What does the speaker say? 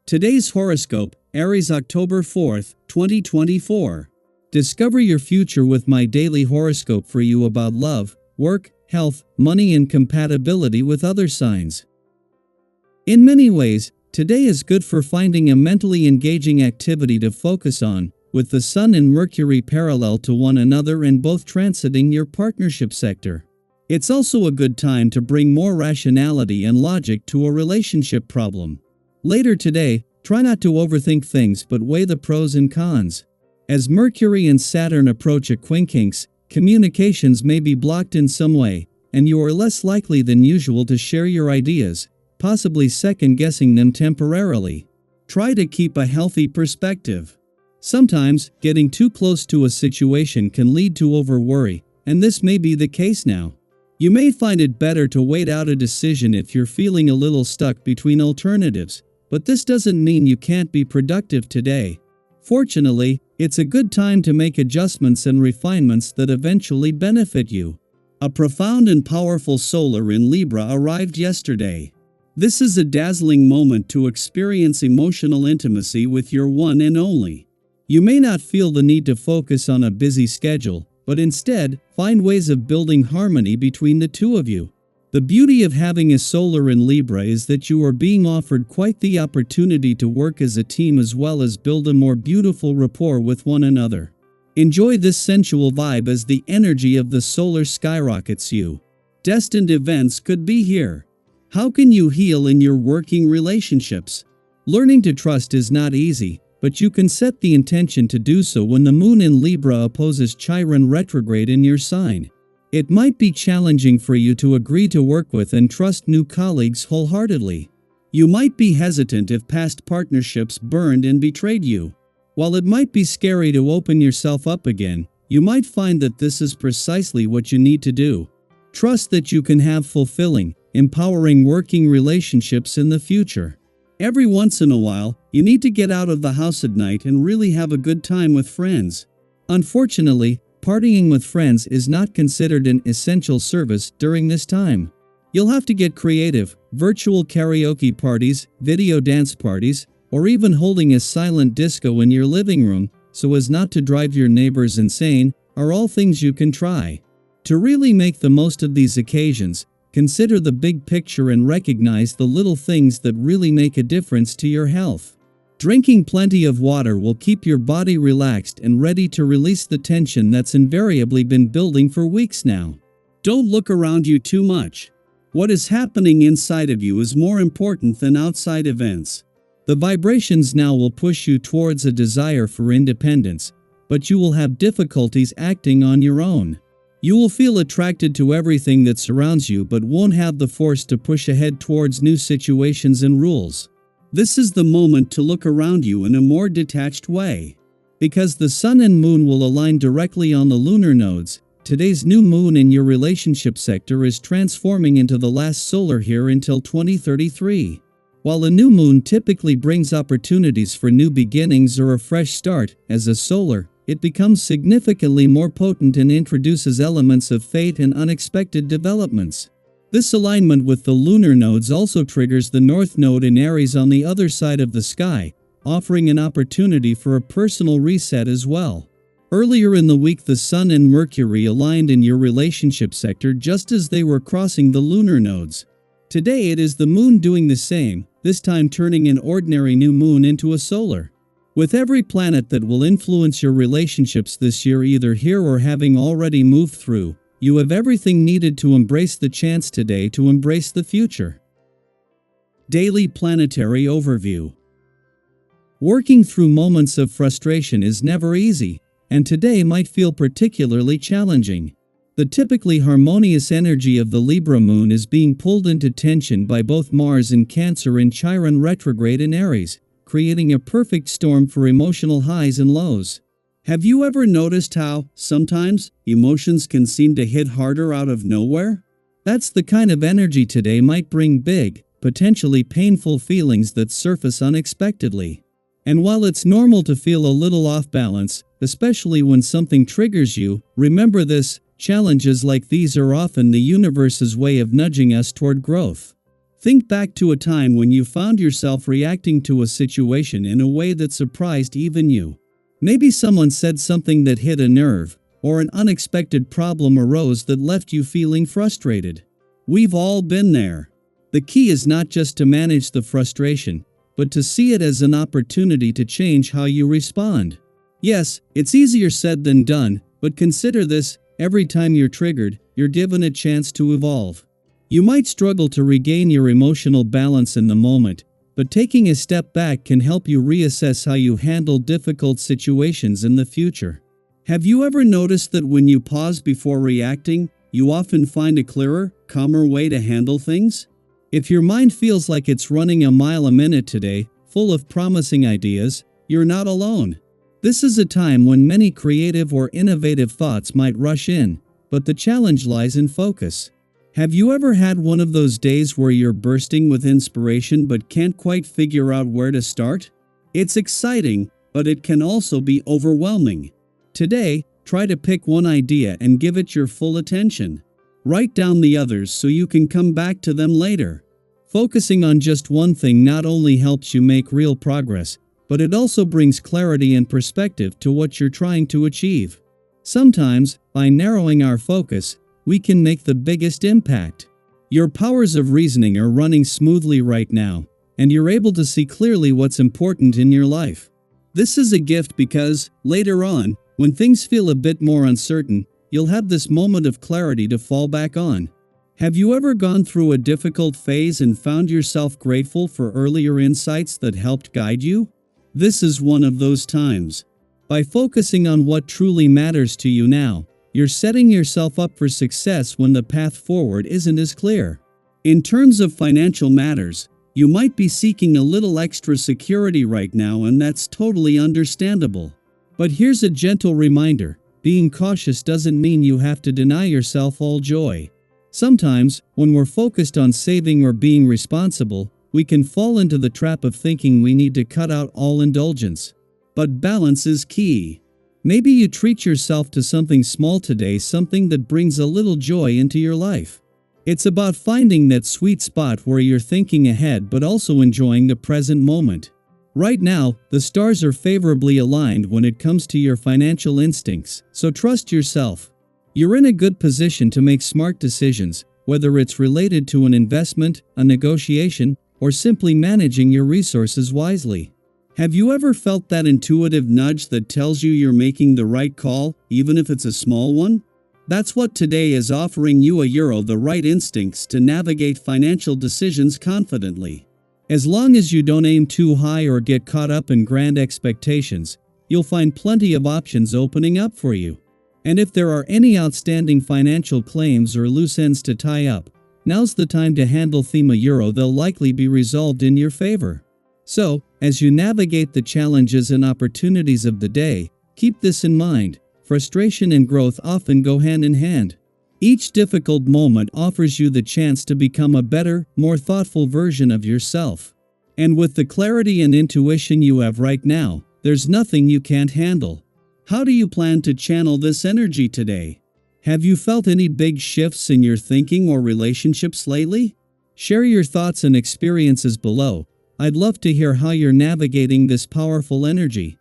Today's horoscope, Aries October 4th, 2024. Discover your future with my daily horoscope for you about love, work, health, money and compatibility with other signs. In many ways, today is good for finding a mentally engaging activity to focus on, with the Sun and Mercury parallel to one another and both transiting your partnership sector. It's also a good time to bring more rationality and logic to a relationship problem. Later today, try not to overthink things but weigh the pros and cons. As Mercury and Saturn approach a quincunx, communications may be blocked in some way, and you are less likely than usual to share your ideas, possibly second-guessing them temporarily. Try to keep a healthy perspective. Sometimes, getting too close to a situation can lead to over-worry, and this may be the case now. You may find it better to wait out a decision if you're feeling a little stuck between alternatives, but this doesn't mean you can't be productive today. Fortunately, it's a good time to make adjustments and refinements that eventually benefit you. A profound and powerful solar in Libra arrived yesterday. This is a dazzling moment to experience emotional intimacy with your one and only. You may not feel the need to focus on a busy schedule, but instead, find ways of building harmony between the two of you. The beauty of having a solar in Libra is that you are being offered quite the opportunity to work as a team as well as build a more beautiful rapport with one another. Enjoy this sensual vibe as the energy of the solar skyrockets you. Destined events could be here. How can you heal in your working relationships? Learning to trust is not easy, but you can set the intention to do so when the moon in Libra opposes Chiron retrograde in your sign. It might be challenging for you to agree to work with and trust new colleagues wholeheartedly. You might be hesitant if past partnerships burned and betrayed you. While it might be scary to open yourself up again, you might find that this is precisely what you need to do. Trust that you can have fulfilling, empowering working relationships in the future. Every once in a while, you need to get out of the house at night and really have a good time with friends. Unfortunately, partying with friends is not considered an essential service during this time. You'll have to get creative. Virtual karaoke parties, video dance parties, or even holding a silent disco in your living room, so as not to drive your neighbors insane, are all things you can try. To really make the most of these occasions, consider the big picture and recognize the little things that really make a difference to your health. Drinking plenty of water will keep your body relaxed and ready to release the tension that's invariably been building for weeks now. Don't look around you too much. What is happening inside of you is more important than outside events. The vibrations now will push you towards a desire for independence, but you will have difficulties acting on your own. You will feel attracted to everything that surrounds you but won't have the force to push ahead towards new situations and rules. This is the moment to look around you in a more detached way. Because the Sun and Moon will align directly on the lunar nodes, today's new moon in your relationship sector is transforming into the last solar here until 2033. While a new moon typically brings opportunities for new beginnings or a fresh start, as a solar, it becomes significantly more potent and introduces elements of fate and unexpected developments. This alignment with the lunar nodes also triggers the North Node in Aries on the other side of the sky, offering an opportunity for a personal reset as well. Earlier in the week, the Sun and Mercury aligned in your relationship sector just as they were crossing the lunar nodes. Today it is the Moon doing the same, this time turning an ordinary new moon into a solar. With every planet that will influence your relationships this year either here or having already moved through, you have everything needed to embrace the chance today to embrace the future. Daily Planetary Overview. Working through moments of frustration is never easy, and today might feel particularly challenging. The typically harmonious energy of the Libra moon is being pulled into tension by both Mars in Cancer and Chiron retrograde in Aries, creating a perfect storm for emotional highs and lows. Have you ever noticed how, sometimes, emotions can seem to hit harder out of nowhere? That's the kind of energy today might bring big, potentially painful feelings that surface unexpectedly. And while it's normal to feel a little off balance, especially when something triggers you, remember this: challenges like these are often the universe's way of nudging us toward growth. Think back to a time when you found yourself reacting to a situation in a way that surprised even you. Maybe someone said something that hit a nerve, or an unexpected problem arose that left you feeling frustrated. We've all been there. The key is not just to manage the frustration, but to see it as an opportunity to change how you respond. Yes, it's easier said than done, but consider this: every time you're triggered, you're given a chance to evolve. You might struggle to regain your emotional balance in the moment, but taking a step back can help you reassess how you handle difficult situations in the future. Have you ever noticed that when you pause before reacting, you often find a clearer, calmer way to handle things? If your mind feels like it's running a mile a minute today, full of promising ideas, you're not alone. This is a time when many creative or innovative thoughts might rush in, but the challenge lies in focus. Have you ever had one of those days where you're bursting with inspiration but can't quite figure out where to start? It's exciting, but it can also be overwhelming. Today, try to pick one idea and give it your full attention. Write down the others so you can come back to them later. Focusing on just one thing not only helps you make real progress, but it also brings clarity and perspective to what you're trying to achieve. Sometimes, by narrowing our focus, we can make the biggest impact. Your powers of reasoning are running smoothly right now, and you're able to see clearly what's important in your life. This is a gift because, later on, when things feel a bit more uncertain, you'll have this moment of clarity to fall back on. Have you ever gone through a difficult phase and found yourself grateful for earlier insights that helped guide you? This is one of those times. By focusing on what truly matters to you now, you're setting yourself up for success when the path forward isn't as clear. In terms of financial matters, you might be seeking a little extra security right now, and that's totally understandable. But here's a gentle reminder: being cautious doesn't mean you have to deny yourself all joy. Sometimes, when we're focused on saving or being responsible, we can fall into the trap of thinking we need to cut out all indulgence. But balance is key. Maybe you treat yourself to something small today, something that brings a little joy into your life. It's about finding that sweet spot where you're thinking ahead but also enjoying the present moment. Right now, the stars are favorably aligned when it comes to your financial instincts, so trust yourself. You're in a good position to make smart decisions, whether it's related to an investment, a negotiation, or simply managing your resources wisely. Have you ever felt that intuitive nudge that tells you you're making the right call, even if it's a small one? That's what today is offering you: the right instincts to navigate financial decisions confidently. As long as you don't aim too high or get caught up in grand expectations, you'll find plenty of options opening up for you. And if there are any outstanding financial claims or loose ends to tie up, now's the time to handle them. They'll likely be resolved in your favor. So, as you navigate the challenges and opportunities of the day, keep this in mind: frustration and growth often go hand in hand. Each difficult moment offers you the chance to become a better, more thoughtful version of yourself. And with the clarity and intuition you have right now, there's nothing you can't handle. How do you plan to channel this energy today? Have you felt any big shifts in your thinking or relationships lately? Share your thoughts and experiences below. I'd love to hear how you're navigating this powerful energy.